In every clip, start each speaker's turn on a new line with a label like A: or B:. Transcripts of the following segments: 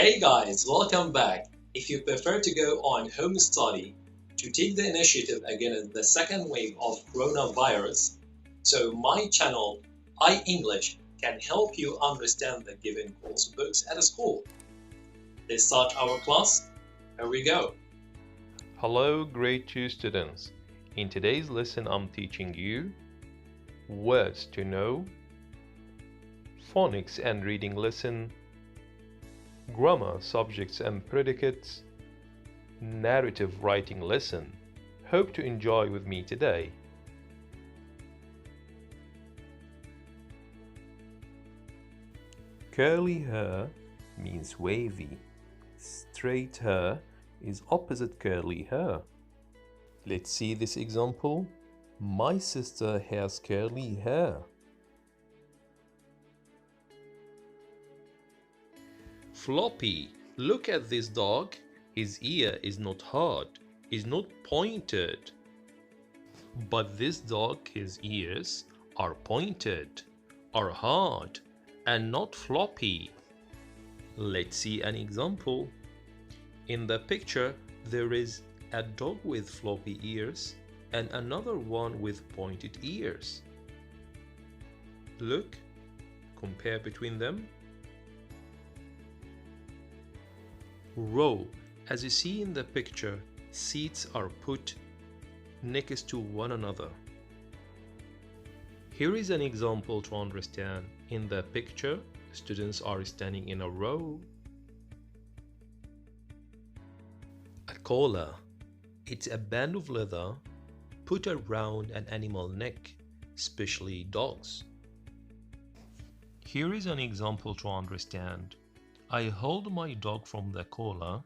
A: Hey guys, welcome back. If you prefer to go on home study to take the initiative against the second wave of coronavirus, so my channel, iEnglish, can help you understand the given course books at school. Let's start our class. Here we go.
B: Hello, grade 2 students. In today's lesson, I'm teaching you words to know, phonics and reading lesson, grammar, subjects and predicates, narrative writing lesson. Hope to enjoy with me today. Curly hair means wavy. Straight hair is opposite curly hair. Let's see this example. My sister has curly hair. Floppy. Look at this dog. His ear is not hard, is not pointed. But this dog, his ears are pointed, are hard, and not floppy. Let's see an example. In the picture, there is a dog with floppy ears and another one with pointed ears. Look, compare between them. Row. As you see in the picture, seats are put next to one another. Here is an example to understand. In the picture, students are standing in a row. A collar. It's a band of leather put around an animal neck, especially dogs. Here is an example to understand. I hold my dog from the collar,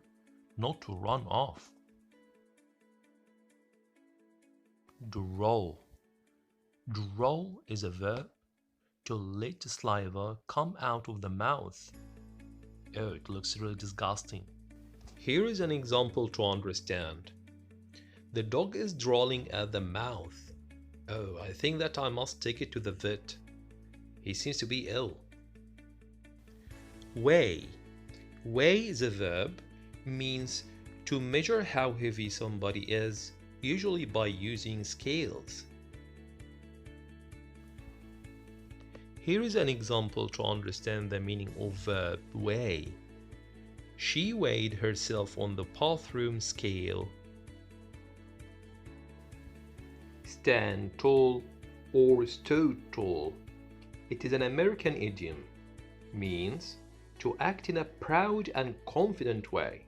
B: not to run off. Drool. Drool is a verb to let saliva come out of the mouth. Oh, it looks really disgusting. Here is an example to understand. The dog is drooling at the mouth. Oh, I think that I must take it to the vet. He seems to be ill. Weigh. Weigh is a verb, means to measure how heavy somebody is, usually by using scales. Here is an example to understand the meaning of verb weigh. She weighed herself on the bathroom scale. Stand tall or stood tall. It is an American idiom, means to act in a proud and confident way.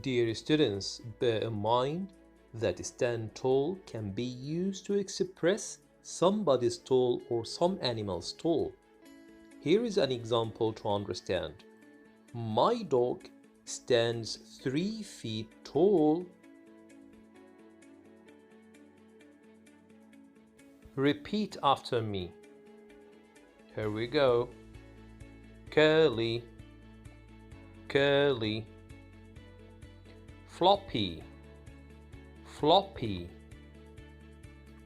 B: Dear students, bear in mind that stand tall can be used to express somebody's tall or some animal's tall. Here is an example to understand. My dog stands 3 feet tall. Repeat after me. Here we go. Curly, curly. Floppy, floppy.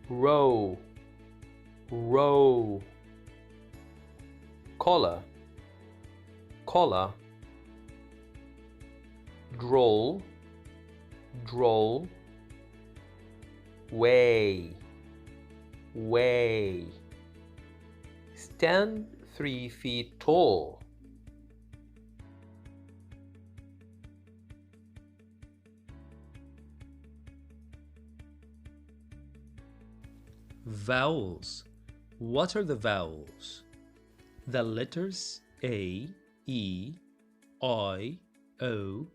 B: Row, row. Collar, collar. Droll, droll. Weigh, weigh. Stand 3 feet tall. Vowels. What are the vowels? The letters A, E, I, O,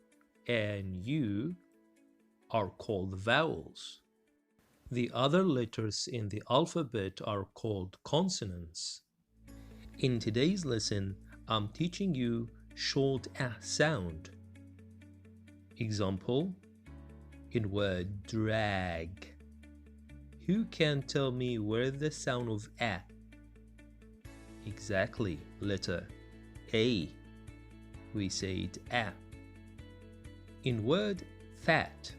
B: and U are called vowels. The other letters in the alphabet are called consonants. In today's lesson, I'm teaching you short A sound. Example, in word drag. Who can tell me where the sound of A? Exactly, letter A. We say it A. In word fat,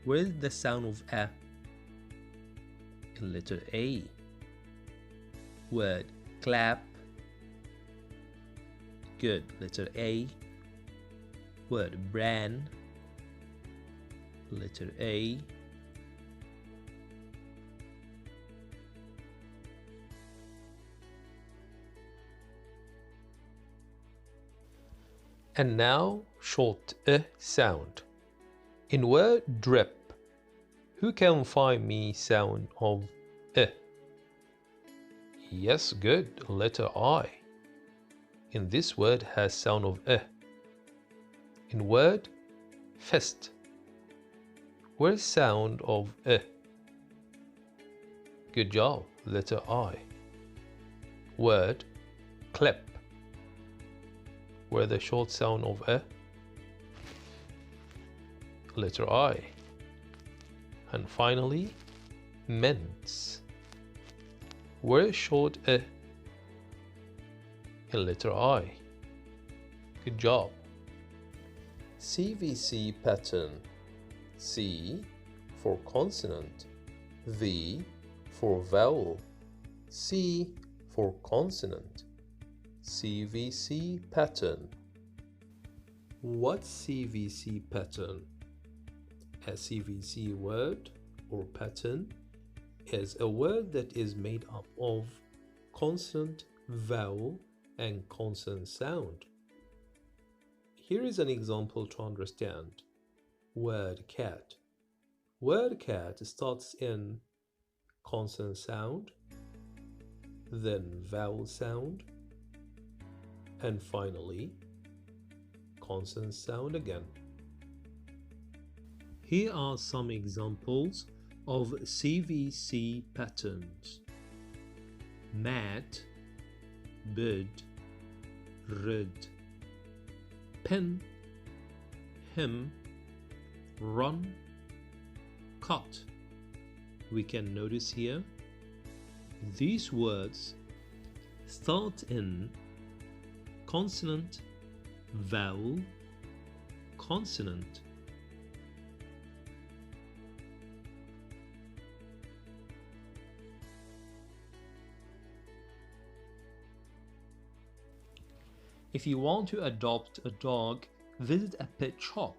B: where is the sound of A? In letter A. Word clap, Good. Letter A. Word bran. Letter A. And now short sound. In word drip, who can find me sound of Yes, good. Letter I. In this word has sound of In word fist, where's sound of Good job. Letter I. Word clip, where the short sound of Letter I. And finally, mince, where short in letter I. Good job. CVC pattern. C for consonant, V for vowel, C for consonant. CVC pattern. What's CVC pattern? A CVC word or pattern is a word that is made up of consonant, vowel, and consonant sound. Here is an example to understand. Word cat. Word cat starts in consonant sound, then vowel sound, and finally consonant sound again. Here are some examples of CVC patterns. Mat, bid, rid, pin, him, run, cut. We can notice here these words start in consonant, vowel, consonant. If you want to adopt a dog, visit a pet shop.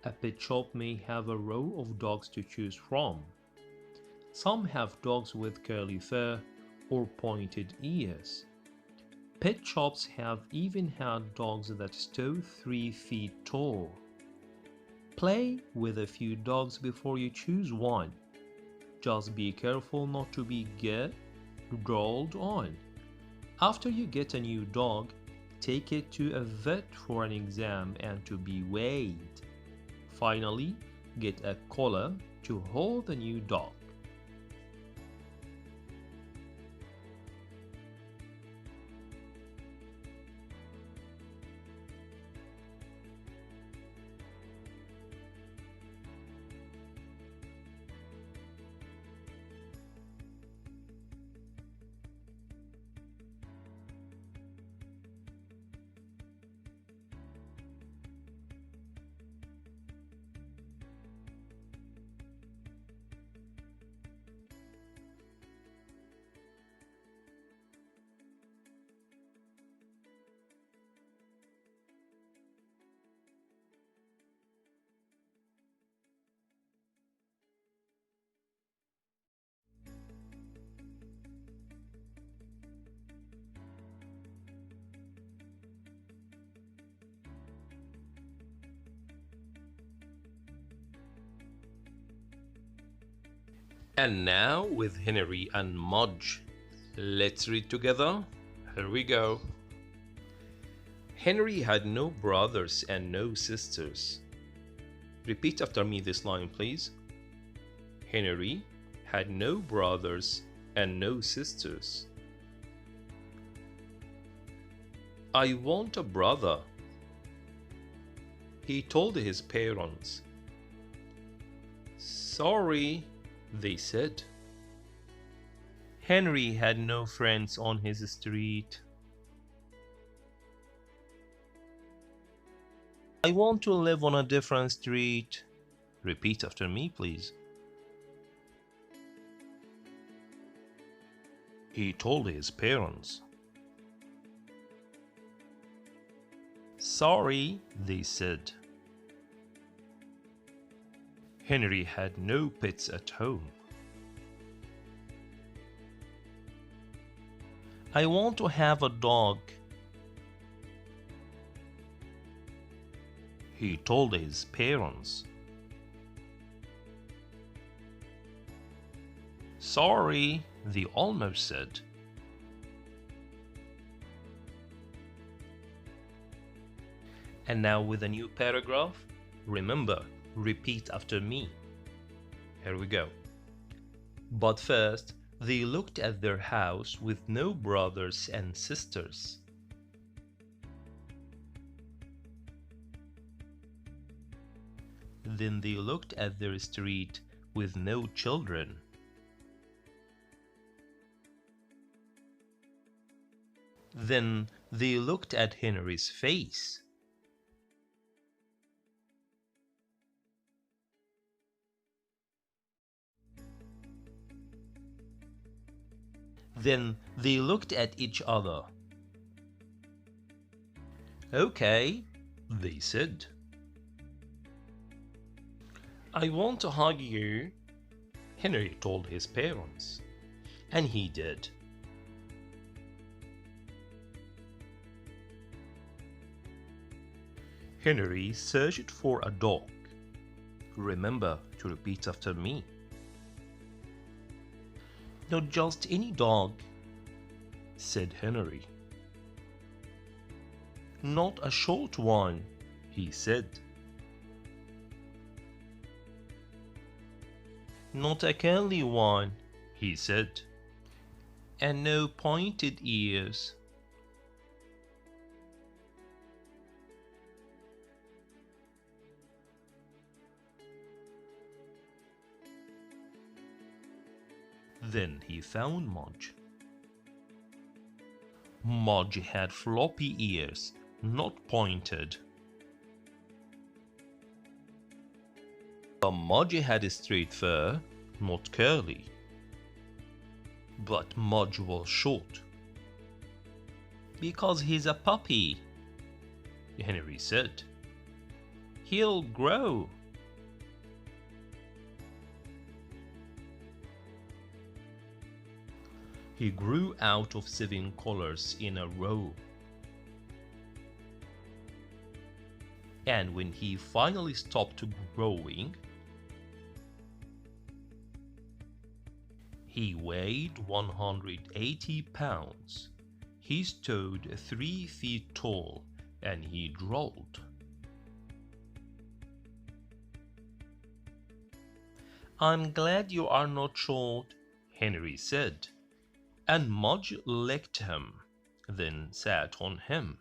B: A pet shop may have a row of dogs to choose from. Some have dogs with curly fur or pointed ears. Pet shops have even had dogs that stood 3 feet tall. Play with a few dogs before you choose one. Just be careful not to be rolled on. After you get a new dog, take it to a vet for an exam and to be weighed. Finally, get a collar to hold the new dog. And now with Henry and Mudge. Let's read together. Here we go. Henry had no brothers and no sisters. Repeat after me this line, please. Henry had no brothers and no sisters. I want a brother, he told his parents. Sorry, they said. Henry had no friends on his street. I want to live on a different street. Repeat after me, please. He told his parents. Sorry, they said. Henry had no pets at home. I want to have a dog, he told his parents. Sorry, they almost said. And now with a new paragraph, remember, repeat after me. Here we go. But first, they looked at their house with no brothers and sisters. Then they looked at their street with no children. Then they looked at Henry's face. Then they looked at each other. Okay, they said. I want to hug you, Henry told his parents. And he did. Henry searched for a dog. Remember to repeat after me. Not just any dog, said Henry. Not a short one, he said. Not a curly one, he said. And no pointed ears. Then he found Mudge. Mudge had floppy ears, not pointed. But Mudge had straight fur, not curly. But Mudge was short. Because he's a puppy, Henry said. He'll grow. He grew out of 7 collars in a row. And when he finally stopped growing, he weighed 180 pounds. He stood 3 feet tall and he drawled. I'm glad you are not short, Henry said. And Mudge licked him, then sat on him.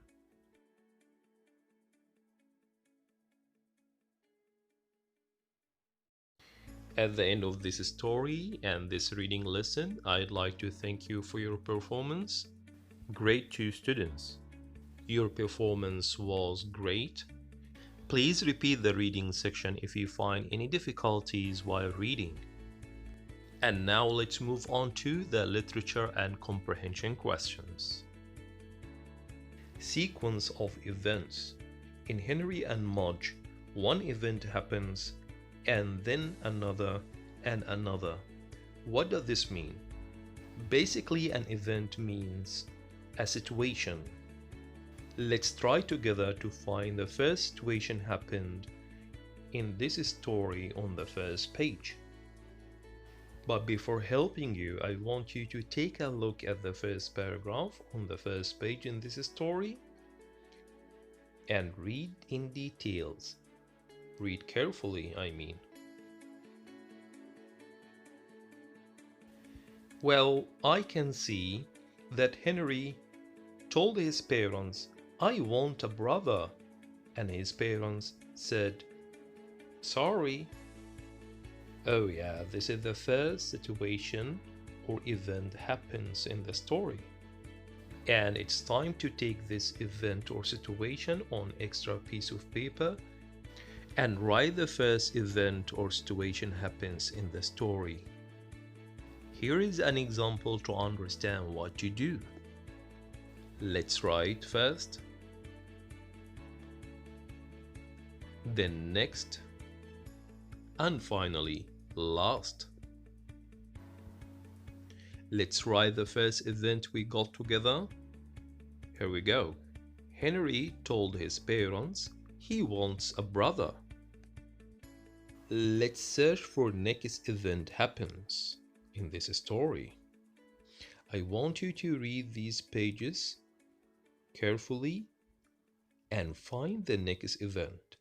B: At the end of this story and this reading lesson, I'd like to thank you for your performance. Grade 2 students, your performance was great. Please repeat the reading section if you find any difficulties while reading. And now let's move on to the literature and comprehension questions. Sequence of events. In Henry and Mudge, one event happens and then another and another. What does this mean? Basically, an event means a situation. Let's try together to find the first situation happened in this story on the first page. But before helping you, I want you to take a look at the first paragraph on the first page in this story and read in details. Read carefully, I mean. Well, I can see that Henry told his parents, I want a brother, and his parents said, sorry. Oh yeah, this is the first situation or event happens in the story. And it's time to take this event or situation on extra piece of paper and write the first event or situation happens in the story. Here is an example to understand what to do. Let's write first. then next, and finally last. Let's write the first event we got together. Here we go. Henry told his parents he wants a brother. Let's search for next event happens in this story. I want you to read these pages carefully and find the next event.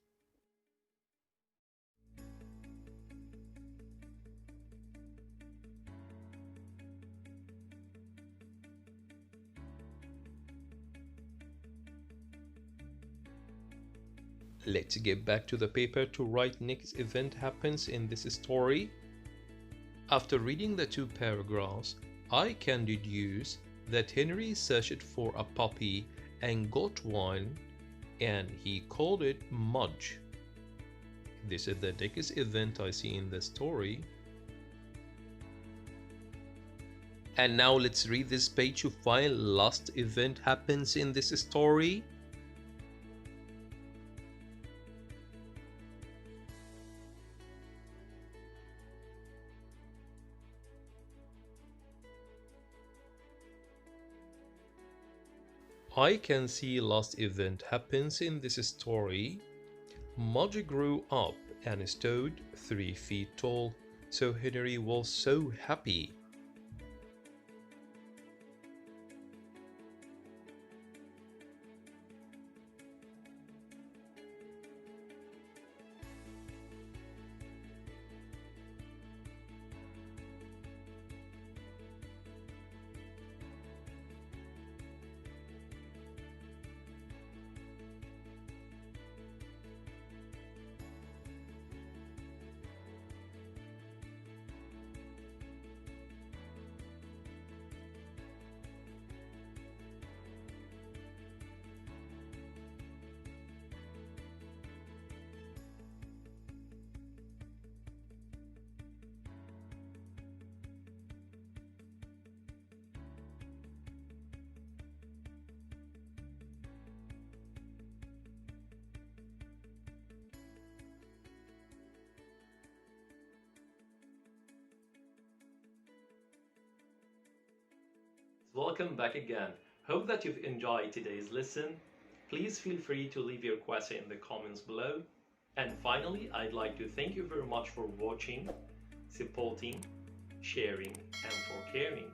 B: Let's get back to the paper to write next event happens in this story. After reading the two paragraphs, I can deduce that Henry searched for a puppy and got one, and he called it Mudge. This is the next event I see in the story. And now let's read this page to find last event happens in this story. I can see last event happens in this story. Mudge grew up and stood 3 feet tall, so Henry was so happy.
A: Welcome back again. Hope that you've enjoyed today's lesson. Please feel free to leave your question in the comments below. And finally, I'd like to thank you very much for watching, supporting, sharing, and for caring.